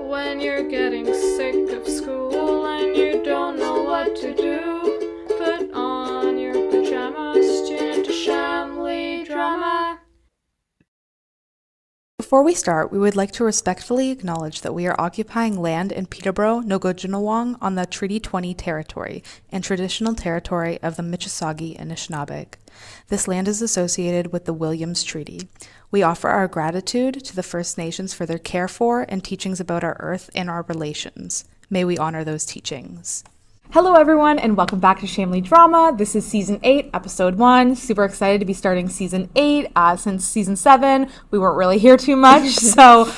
When you're getting sick of school and you don't know what to do, put on your pajamas, tune into Chamily drama. Before we start, we would like to respectfully acknowledge that we are occupying land in Peterborough, Nogojinawang on the Treaty 20 territory and traditional territory of the Mississauga and Anishinaabeg. This land is associated with the Williams Treaty. We offer our gratitude to the First Nations for their care for and teachings about our earth and our relations. May we honor those teachings. Hello everyone and welcome back to Chamily Drama. This is Season 8, Episode 1. Super excited to be starting Season 8. Since Season 7, we weren't really here too much, so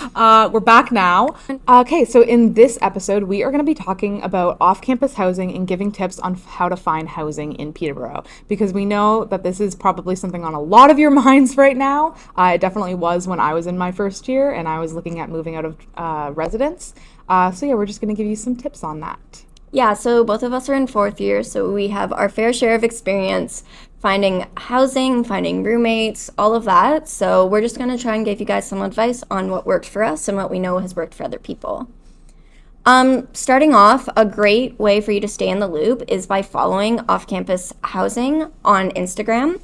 we're back now. Okay, so in this episode, we are going to be talking about off-campus housing and giving tips on how to find housing in Peterborough, because we know that this is probably something on a lot of your minds right now. It definitely was when I was in my first year and I was looking at moving out of residence. So yeah, we're just going to give you some tips on that. Yeah, so both of us are in fourth year, so we have our fair share of experience finding housing, finding roommates, all of that. So we're just going to try and give you guys some advice on what worked for us and what we know has worked for other people. Starting off, a great way for you to stay in the loop is by following off-campus housing on Instagram.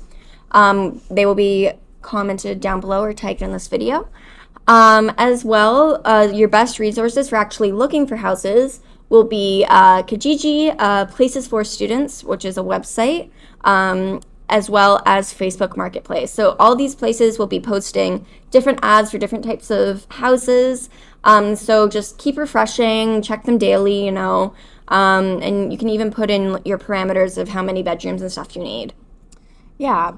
They will be commented down below or tagged in this video. As well, your best resources for actually looking for houses will be Kijiji, Places for Students, which is a website, as well as Facebook Marketplace. So all these places will be posting different ads for different types of houses. So just keep refreshing, check them daily, and you can even put in your parameters of how many bedrooms and stuff you need. Yeah.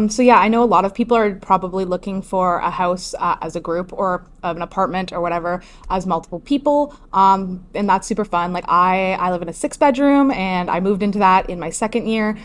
So yeah, I know a lot of people are probably looking for a house as a group or an apartment or whatever as multiple people. And that's super fun. Like I live in a 6-bedroom and I moved into that in my second year.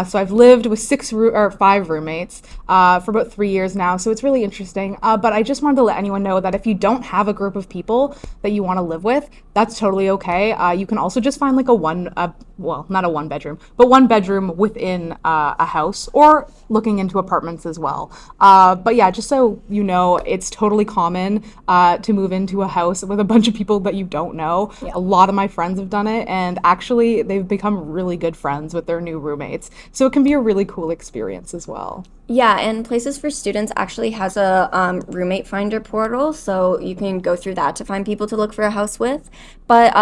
So I've lived with 5 roommates for about 3 years now. So it's really interesting. But I just wanted to let anyone know that if you don't have a group of people that you want to live with, that's totally okay. You can also just find like not a 1-bedroom, but 1 bedroom within a house, or looking into apartments as well. But yeah, just so you know, it's totally common to move into a house with a bunch of people that you don't know. Yeah. A lot of my friends have done it, and actually they've become really good friends with their new roommates. So it can be a really cool experience as well. Yeah, and Places for Students actually has a roommate finder portal, so you can go through that to find people to look for a house with. But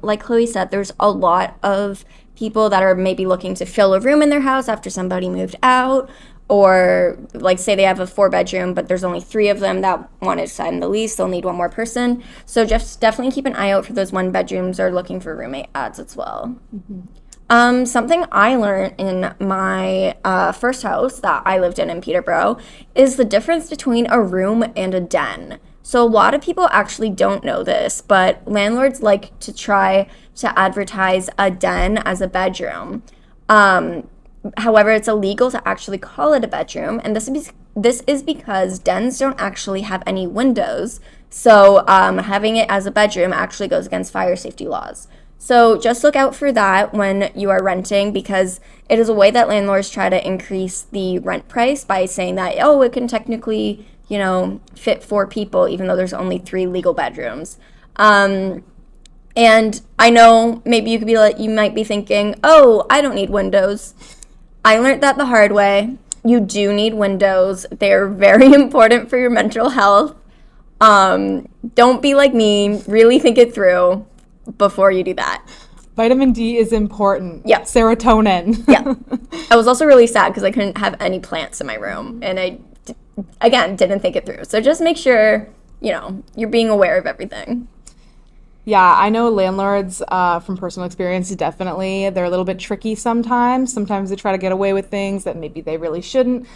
like Chloe said, there's a lot of people that are maybe looking to fill a room in their house after somebody moved out, or like say they have a 4-bedroom, but there's only 3 of them that want to sign the lease, they'll need 1 more person. So just definitely keep an eye out for those 1-bedrooms or looking for roommate ads as well. Mm-hmm. Something I learned in my first house that I lived in Peterborough is the difference between a room and a den. So a lot of people actually don't know this, but landlords like to try to advertise a den as a bedroom. However, it's illegal to actually call it a bedroom, and this is because dens don't actually have any windows. So having it as a bedroom actually goes against fire safety laws. So just look out for that when you are renting, because it is a way that landlords try to increase the rent price by saying that, it can technically, fit 4 people, even though there's only 3 legal bedrooms. And I know maybe you might be thinking, I don't need windows. I learned that the hard way. You do need windows. They're very important for your mental health. Don't be like me. Really think it through before you do that. Vitamin D is important. Yeah. Serotonin. Yeah. I was also really sad because I couldn't have any plants in my room. And I, again, didn't think it through. So just make sure, you're being aware of everything. Yeah, I know landlords from personal experience, definitely. They're a little bit tricky sometimes. Sometimes they try to get away with things that maybe they really shouldn't.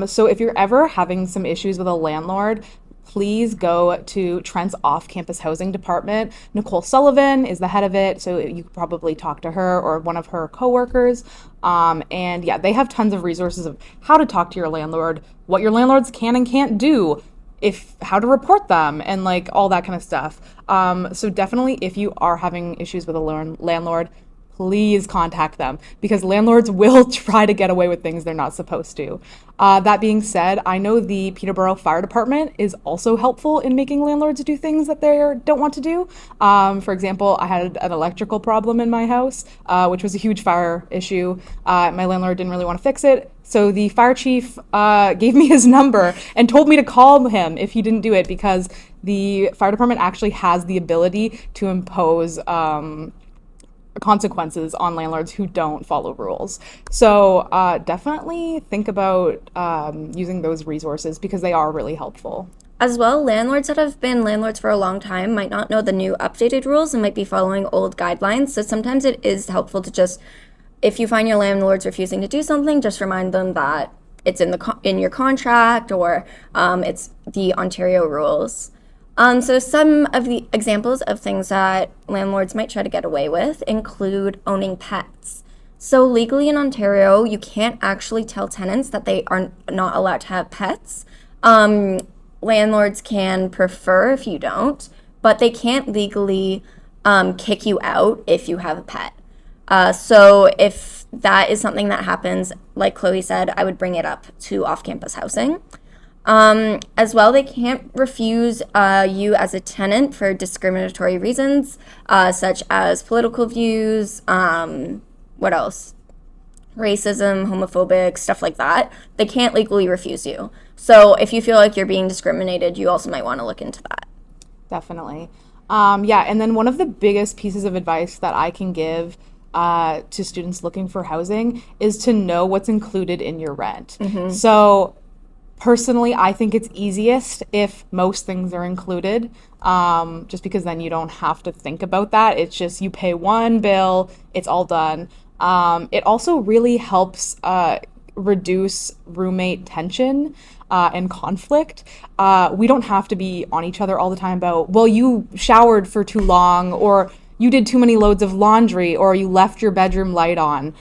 So if you're ever having some issues with a landlord, please go to Trent's off-campus housing department. Nicole Sullivan is the head of it, so you could probably talk to her or one of her coworkers. And yeah, they have tons of resources of how to talk to your landlord, what your landlords can and can't do, how to report them, and like all that kind of stuff. So definitely, if you are having issues with a landlord, please contact them, because landlords will try to get away with things they're not supposed to. That being said, I know the Peterborough Fire Department is also helpful in making landlords do things that they don't want to do. For example, I had an electrical problem in my house, which was a huge fire issue. My landlord didn't really want to fix it, so the fire chief gave me his number and told me to call him if he didn't do it, because the fire department actually has the ability to impose consequences on landlords who don't follow rules. So definitely think about using those resources, because they are really helpful. As well, landlords that have been landlords for a long time might not know the new updated rules and might be following old guidelines. So sometimes it is helpful to just, if you find your landlord's refusing to do something, just remind them that it's in your contract, or it's the Ontario rules. So some of the examples of things that landlords might try to get away with include owning pets. So legally in Ontario, you can't actually tell tenants that they are not allowed to have pets. Landlords can prefer if you don't, but they can't legally kick you out if you have a pet. So if that is something that happens, like Chloe said, I would bring it up to off-campus housing. As well, they can't refuse you as a tenant for discriminatory reasons, such as political views, what else? Racism, homophobic, stuff like that. They can't legally refuse you. So if you feel like you're being discriminated, you also might want to look into that. Definitely. And then one of the biggest pieces of advice that I can give to students looking for housing is to know what's included in your rent. So personally, I think it's easiest if most things are included, just because then you don't have to think about that. It's just you pay one bill, it's all done. It also really helps reduce roommate tension and conflict. We don't have to be on each other all the time about, well, you showered for too long, or you did too many loads of laundry, or you left your bedroom light on.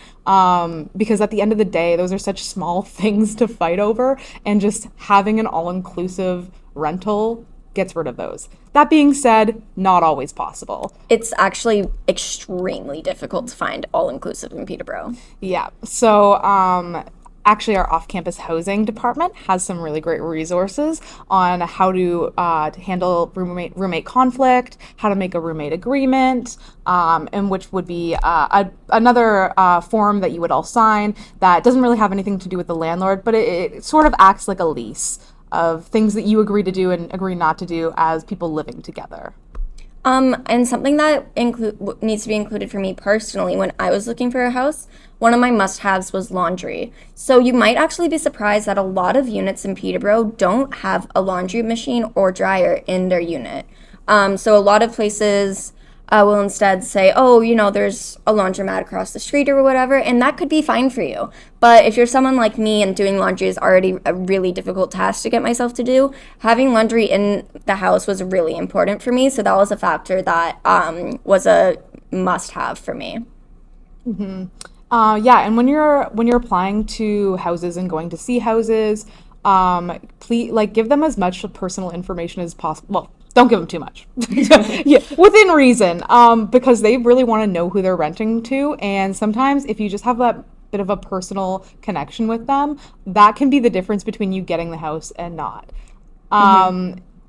Because at the end of the day, those are such small things to fight over, and just having an all-inclusive rental gets rid of those. That being said, not always possible. It's actually extremely difficult to find all-inclusive in Peterborough. Yeah, so actually our off-campus housing department has some really great resources on how to handle roommate conflict, how to make a roommate agreement, and which would be another form that you would all sign that doesn't really have anything to do with the landlord, but it sort of acts like a lease of things that you agree to do and agree not to do as people living together. And something that needs to be included for me personally when I was looking for a house, one of my must-haves was laundry. So you might actually be surprised that a lot of units in Peterborough don't have a laundry machine or dryer in their unit. So a lot of places will instead say, oh, there's a laundromat across the street or whatever, and that could be fine for you. But if you're someone like me and doing laundry is already a really difficult task to get myself to do, having laundry in the house was really important for me. So that was a factor that was a must-have for me. Mm-hmm. And when you're applying to houses and going to see houses, please give them as much personal information as possible. Well, don't give them too much. Yeah, within reason, because they really want to know who they're renting to. And sometimes if you just have that bit of a personal connection with them, that can be the difference between you getting the house and not.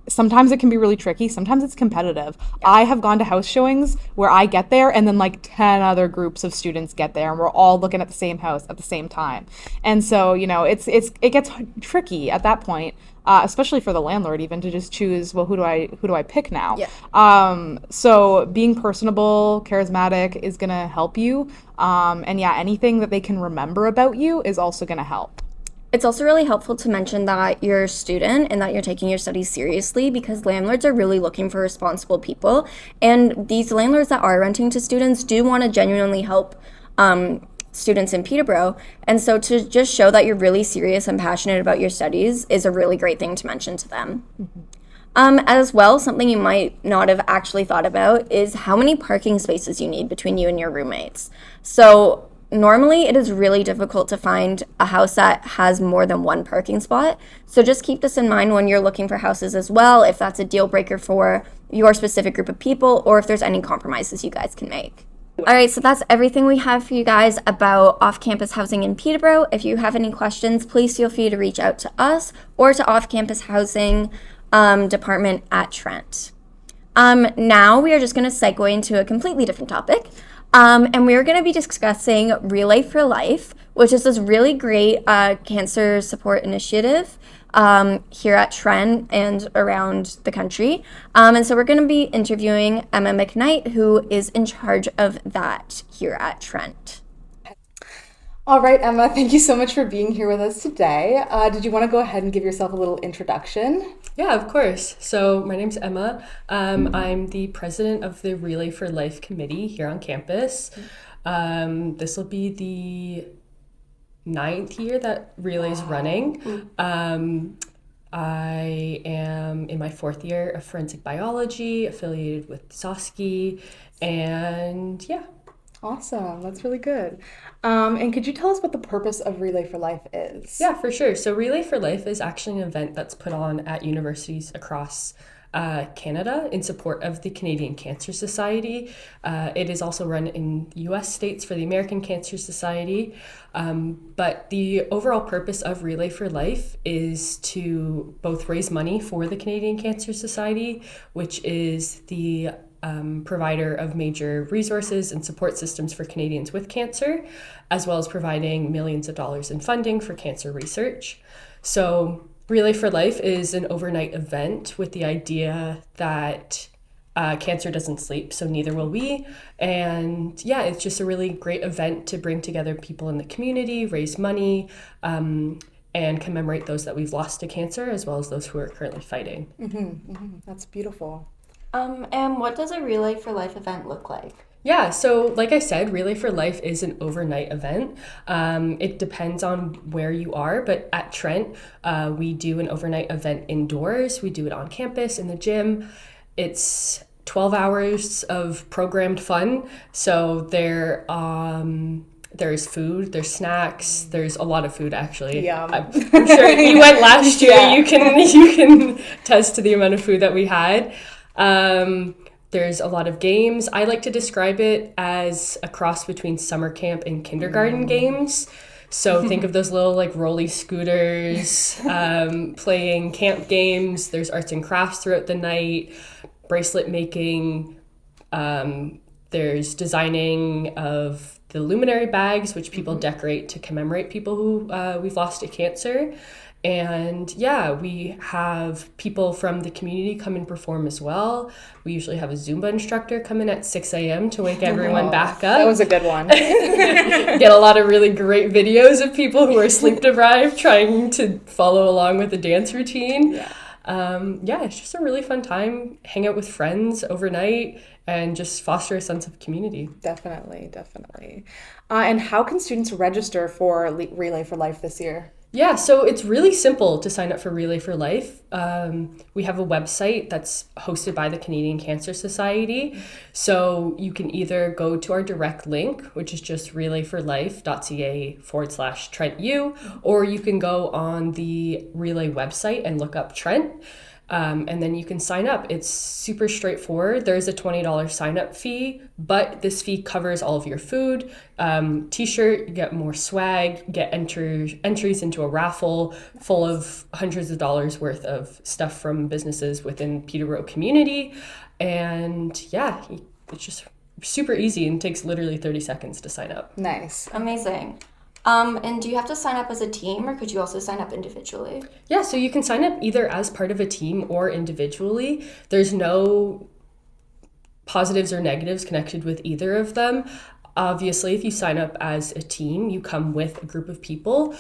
Sometimes it can be really tricky. Sometimes it's competitive. Yeah. I have gone to house showings where I get there and then 10 other groups of students get there and we're all looking at the same house at the same time. And so, it gets tricky at that point, especially for the landlord even to just choose, well, who do I pick now? Yeah. So being personable, charismatic is going to help you. Anything that they can remember about you is also going to help. It's also really helpful to mention that you're a student and that you're taking your studies seriously, because landlords are really looking for responsible people. And these landlords that are renting to students do want to genuinely help students in Peterborough. And so to just show that you're really serious and passionate about your studies is a really great thing to mention to them. As well, something you might not have actually thought about is how many parking spaces you need between you and your roommates. So normally, it is really difficult to find a house that has more than one parking spot. So just keep this in mind when you're looking for houses as well, if that's a deal breaker for your specific group of people or if there's any compromises you guys can make. All right, so that's everything we have for you guys about off-campus housing in Peterborough. If you have any questions, please feel free to reach out to us or to off-campus housing department at Trent. Now we are just going to segue into a completely different topic. And we're going to be discussing Relay for Life, which is this really great cancer support initiative here at Trent and around the country. And so we're going to be interviewing Emma McKnight, who is in charge of that here at Trent. All right, Emma, thank you so much for being here with us today. Did you want to go ahead and give yourself a little introduction? Yeah, of course. So my name's Emma. I'm the president of the Relay for Life committee here on campus. This will be the 9th year that Relay's running. I am in my 4th year of forensic biology, affiliated with SOSCI, and yeah. Awesome. That's really good. And could you tell us what the purpose of Relay for Life is? Yeah, for sure. So Relay for Life is actually an event that's put on at universities across Canada in support of the Canadian Cancer Society. It is also run in US states for the American Cancer Society. But the overall purpose of Relay for Life is to both raise money for the Canadian Cancer Society, which is the provider of major resources and support systems for Canadians with cancer, as well as providing millions of dollars in funding for cancer research. So Relay for Life is an overnight event with the idea that cancer doesn't sleep, so neither will we. And yeah, it's just a really great event to bring together people in the community, raise money, and commemorate those that we've lost to cancer, as well as those who are currently fighting. That's beautiful. And what does a Relay for Life event look like? Yeah, so like I said, Relay for Life is an overnight event. It depends on where you are, but at Trent, we do an overnight event indoors. We do it on campus, in the gym. It's 12 hours of programmed fun. So there's food, there's snacks, there's a lot of food actually. Yeah. I'm sure you went last year. Yeah. You can attest to the amount of food that we had. There's a lot of games. I like to describe it as a cross between summer camp and kindergarten games. So think of those little like rolly scooters, playing camp games. There's arts and crafts throughout the night, bracelet making. There's designing of the luminary bags, which people decorate to commemorate people who we've lost to cancer. And yeah, we have people from the community come and perform as well. We usually have a Zumba instructor come in at 6 a.m. to wake everyone back up. That was a good one. Get a lot of really great videos of people who are sleep deprived trying to follow along with the dance routine. Yeah, it's just a really fun time. Hang out with friends overnight and just foster a sense of community. Definitely. And how can students register for Relay for Life this year? Yeah, so it's really simple to sign up for Relay for Life. We have a website that's hosted by the Canadian Cancer Society. So you can either go to our direct link, which is just relayforlife.ca/TrentU, or you can go on the Relay website and look up Trent. And then you can sign up. It's super straightforward. There's a $20 sign-up fee, but this fee covers all of your food, t-shirt, you get more swag, you get entries into a raffle full of hundreds of dollars worth of stuff from businesses within Peterborough community. And yeah, it's just super easy and takes literally 30 seconds to sign up. Nice. Amazing. And do you have to sign up as a team, or could you also sign up individually? Yeah, so you can sign up either as part of a team or individually. There's no positives or negatives connected with either of them. Obviously, if you sign up as a team, you come with a group of people.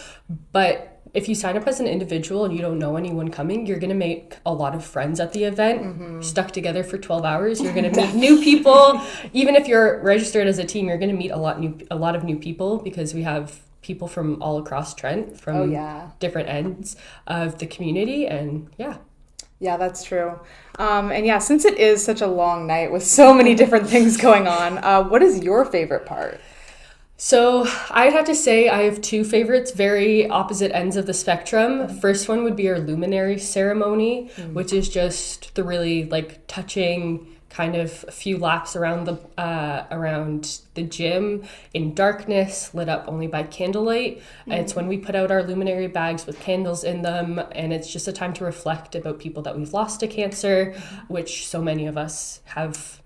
But if you sign up as an individual and you don't know anyone coming, you're going to make a lot of friends at the event. Stuck together for 12 hours, you're going to meet new people. Even if you're registered as a team, you're going to meet a lot of new people, because we have people from all across Trent, from different ends of the community. And yeah, that's true. And yeah, since it is such a long night with so many different things going on, what is your favorite part? So I'd have to say I have two favorites, very opposite ends of the spectrum. First one would be our luminary ceremony, which is just the really like touching kind of a few laps around the gym in darkness, lit up only by candlelight. It's when we put out our luminary bags with candles in them, and it's just a time to reflect about people that we've lost to cancer, which so many of us have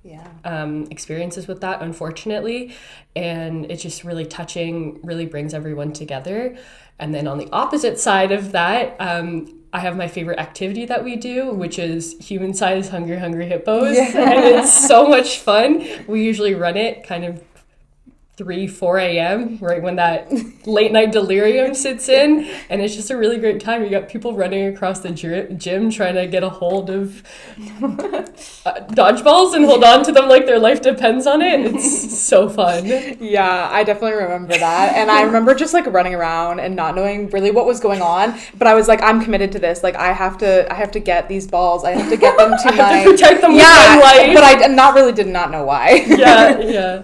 experiences with that, unfortunately. And it's just really touching, really brings everyone together. And then on the opposite side of that, I have my favorite activity that we do, which is human-sized Hungry Hippos. And it's so much fun. We usually run it kind of 3-4 a.m. right when that late night delirium sits in, and it's just a really great time. You got people running across the gym trying to get a hold of dodgeballs and hold on to them like their life depends on it. It's so fun. Yeah, I definitely remember that. And I remember just like running around and not knowing really what was going on, but I was like, I'm committed to this. Like I have to get these balls. I have to get them to I have to protect them with my life. But I did not know why. Yeah.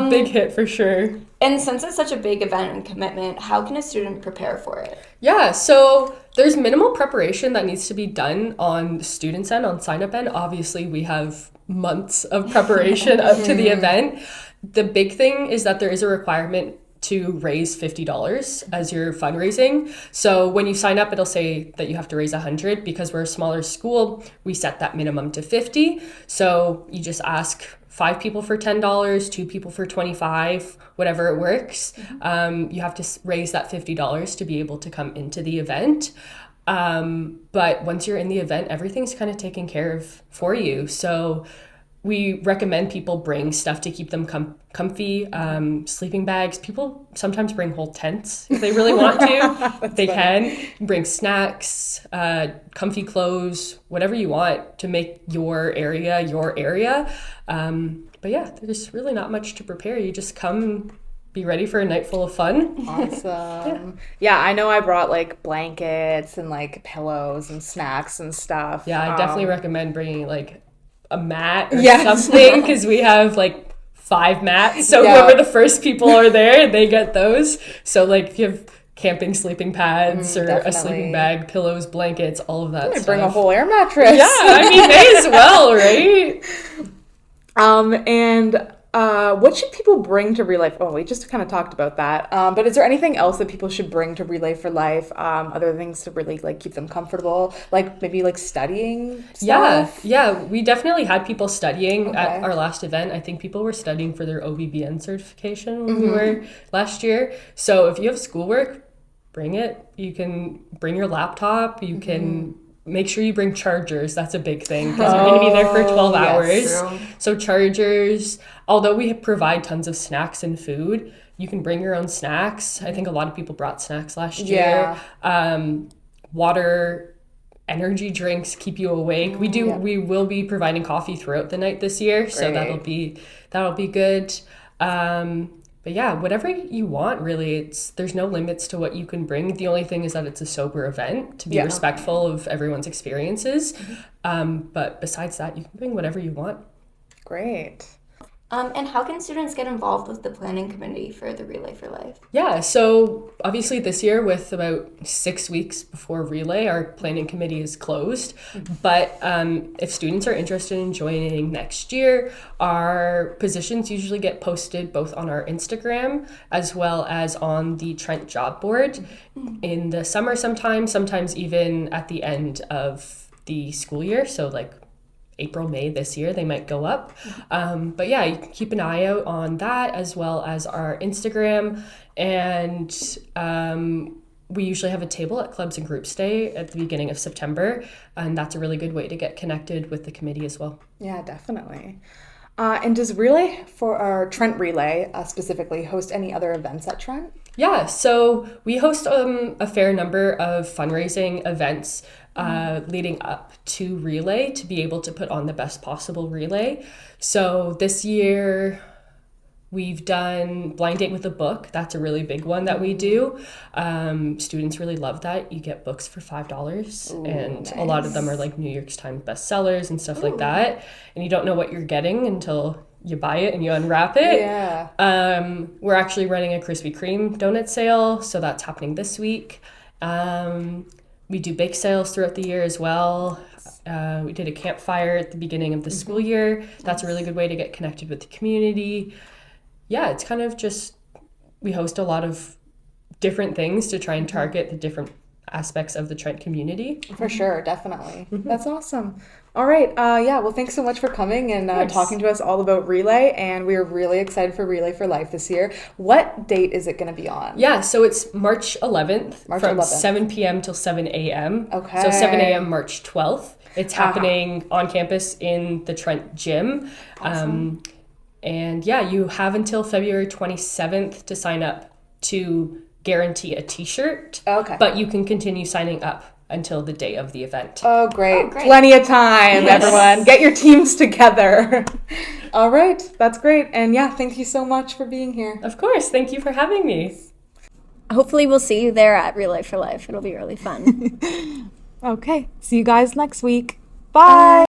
Big hit for sure. And since it's such a big event and commitment, how can a student prepare for it? Yeah, so there's minimal preparation that needs to be done on the students' end, on sign-up end. Obviously, we have months of preparation up to the event. The big thing is that there is a requirement to raise $50 as your fundraising. So when you sign up, it'll say that you have to raise $100. Because we're a smaller school, we set that minimum to $50. So you just ask 5 people for $10, 2 people for $25, whatever it works. You have to raise that $50 to be able to come into the event. But once you're in the event, everything's kind of taken care of for you. So we recommend people bring stuff to keep them comfy, sleeping bags. People sometimes bring whole tents if they really want to. They can bring snacks, comfy clothes, whatever you want to make your area your area. But yeah, there's really not much to prepare. You just come, be ready for a night full of fun. Awesome. Yeah, I know I brought like blankets and like pillows and snacks and stuff. Yeah, I definitely recommend bringing like a mat or something, because we have like 5 mats. So whoever the first people are there, they get those. So like if you have camping sleeping pads or a sleeping bag, pillows, blankets, all of that stuff. Bring a whole air mattress. Yeah, I mean, may as well, right? And what should people bring to Relay? Oh, we just kind of talked about that. But is there anything else that people should bring to Relay for Life? Other things to really like keep them comfortable, like maybe like studying stuff? Yeah. We definitely had people studying at our last event. I think people were studying for their OBBN certification when we were last year. So if you have schoolwork, bring it. You can bring your laptop. You can make sure you bring chargers. That's a big thing, because you're going to be there for 12 hours. True. So chargers, although we provide tons of snacks and food, you can bring your own snacks. I think a lot of people brought snacks last year. Water, energy drinks keep you awake. We will be providing coffee throughout the night this year. Great. So that'll be good. But yeah, whatever you want, really. There's no limits to what you can bring. The only thing is that it's a sober event, to be respectful of everyone's experiences. But besides that, you can bring whatever you want. Great. And how can students get involved with the planning committee for the Relay for Life? Yeah, so obviously this year, with about 6 weeks before Relay, our planning committee is closed. But if students are interested in joining next year, our positions usually get posted both on our Instagram as well as on the Trent job board in the summer sometimes even at the end of the school year. So like April, May this year, they might go up. But yeah, you can keep an eye out on that as well as our Instagram. And we usually have a table at Clubs and Groups Day at the beginning of September. And that's a really good way to get connected with the committee as well. Yeah, definitely. And does Relay, for our Trent Relay specifically, host any other events at Trent? Yeah, so we host a fair number of fundraising events leading up to Relay to be able to put on the best possible Relay. So this year we've done Blind Date with a Book. That's a really big one that we do. Students really love that. You get books for $5. Ooh, and nice. A lot of them are like New York Times bestsellers and stuff like that. And you don't know what you're getting until you buy it and you unwrap it. Yeah. We're actually running a Krispy Kreme donut sale, so that's happening this week. We do bake sales throughout the year as well. We did a campfire at the beginning of the school year. That's a really good way to get connected with the community. Yeah, it's kind of just, we host a lot of different things to try and target the different aspects of the Trent community. For sure, definitely. That's awesome. All right. Well, thanks so much for coming and talking to us all about Relay. And we're really excited for Relay for Life this year. What date is it going to be on? Yeah, so it's March 11th from 11th. 7 p.m. till 7 a.m. Okay. So 7 a.m. March 12th. It's happening on campus in the Trent gym. Awesome. And yeah, you have until February 27th to sign up to guarantee a t-shirt. Okay. But you can continue signing up until the day of the event. Oh, great. Plenty of time, everyone. Get your teams together. All right. That's great. And yeah, thank you so much for being here. Of course. Thank you for having me. Hopefully we'll see you there at Relay for Life. It'll be really fun. Okay. See you guys next week. Bye.